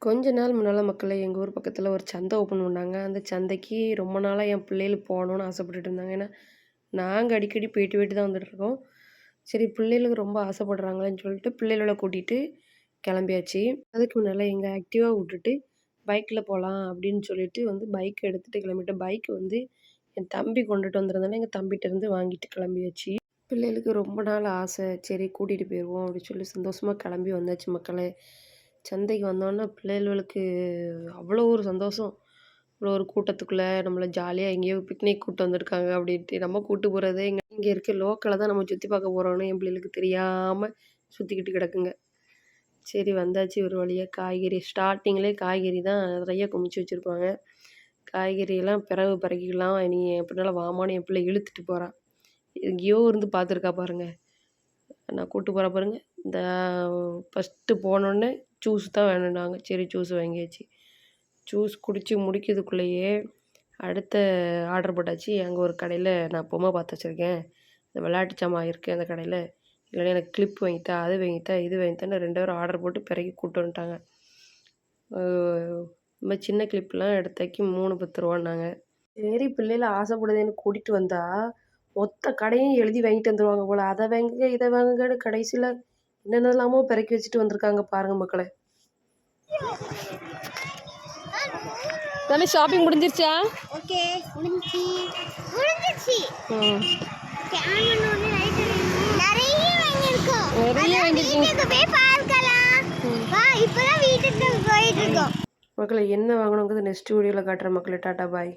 கொஞ்ச நாள் முன்னால மக்களே எங்கள் ஊர் பக்கத்தில் ஒரு சந்தை ஓப்பன் பண்ணாங்க. அந்த சந்தைக்கு ரொம்ப நாளாக என் பிள்ளைகள் போகணுன்னு ஆசைப்பட்டுட்டு இருந்தாங்க. ஏன்னா, நாங்கள் அடிக்கடி போயிட்டு போயிட்டு தான் வந்துட்டுருக்கோம். சரி பிள்ளைகளுக்கு ரொம்ப ஆசைப்படுறாங்களேன்னு சொல்லிட்டு பிள்ளைகள கூட்டிகிட்டு கிளம்பியாச்சு. அதுக்கு முன்னால எங்கள் ஆக்டிவா விட்டுட்டு பைக்கில் போகலாம் அப்படின்னு சொல்லிட்டு வந்து பைக் எடுத்துகிட்டு கிளம்பிட்டோம். பைக் வந்து என் தம்பி கொண்டுட்டு வந்திருந்தானே எங்கள் தம்பிகிட்டேருந்து வாங்கிட்டு கிளம்பியாச்சு. பிள்ளைகளுக்கு ரொம்ப நாள் ஆசை. சரி கூட்டிகிட்டு போயிடுவோம் அப்படின்னு சொல்லி சந்தோஷமா கிளம்பி வந்தாச்சு மக்களே. சந்தைக்கு வந்தோன்னே பிள்ளைகளுக்கு அவ்வளோ ஒரு சந்தோஷம். இவ்வளோ ஒரு கூட்டத்துக்குள்ளே நம்மள ஜாலியாக எங்கேயோ பிக்னிக் கூட்டு வந்திருக்காங்க அப்படின்ட்டு. நம்ம கூட்டு போகிறதே இங்கே இருக்க லோக்கலை தான் நம்ம சுற்றி பார்க்க போகிறோன்னு என் பிள்ளைகளுக்கு தெரியாமல் சுற்றிக்கிட்டு கிடக்குங்க. சரி வந்தாச்சு ஒரு வழியாக. காய்கறி ஸ்டார்ட்டிங்லேயே காய்கறி தான் நிறைய குமிச்சு வச்சுருப்பாங்க. காய்கறியெல்லாம் பிறகு பறக்கிக்கலாம். நீ என் பின்னால் வாமான்னு என் பிள்ளை இழுத்துட்டு போகிறான். எங்கேயோ இருந்து பார்த்துருக்கா பாருங்க. நான் கூட்டு போகிறேன் பாருங்க. இந்த ஃபஸ்ட்டு போனோடனே ஜூஸ் தான் வேணும்னாங்க. சரி ஜூஸ் வாங்கியாச்சு. ஜூஸ் குடித்து முடிக்கிறதுக்குள்ளேயே அடுத்த ஆர்டர் போட்டாச்சு. அங்கே ஒரு கடையில் நான் பொம்மை பார்த்து வச்சுருக்கேன். இந்த விளையாட்டு சாமான் இருக்குது அந்த கடையில். இல்லைன்னா எனக்கு கிளிப் வாங்கித்தா, அது வாங்கித்தா, இது வாங்கித்தான்னு 2 பேரும் ஆர்டர் போட்டு பிறக்கி கூப்பிட்டு வந்துட்டாங்க. இந்த மாதிரி சின்ன கிளிப்லாம் எடுத்தாக்கி 3 10 ரூபான்னாங்க. சரி பிள்ளைகள ஆசைப்படுதேன்னு கூட்டிகிட்டு வந்தா மொத்த கடையும் எழுதி வாங்கிட்டு வந்துருவாங்க போல. அதை வாங்குங்க இதை வாங்குங்கன்னு கடைசியில் என்னென்னலாமோ பிறக்கி வச்சுட்டு வந்திருக்காங்க பாருங்க மக்களே. நம்ம ஷாப்பிங் முடிஞ்சிருச்சா? ஓகே முடிஞ்சிருச்சு. நிறைய வாங்கியிருக்கீங்க. இப்பதான் வீட்டுக்கு போயிட்டு இருக்கோம். மக்களை என்ன வாங்கணுங்கிறது நெக்ஸ்ட் வீடியோவில் காட்டுறேன் மக்களே. டாட்டா பாய்.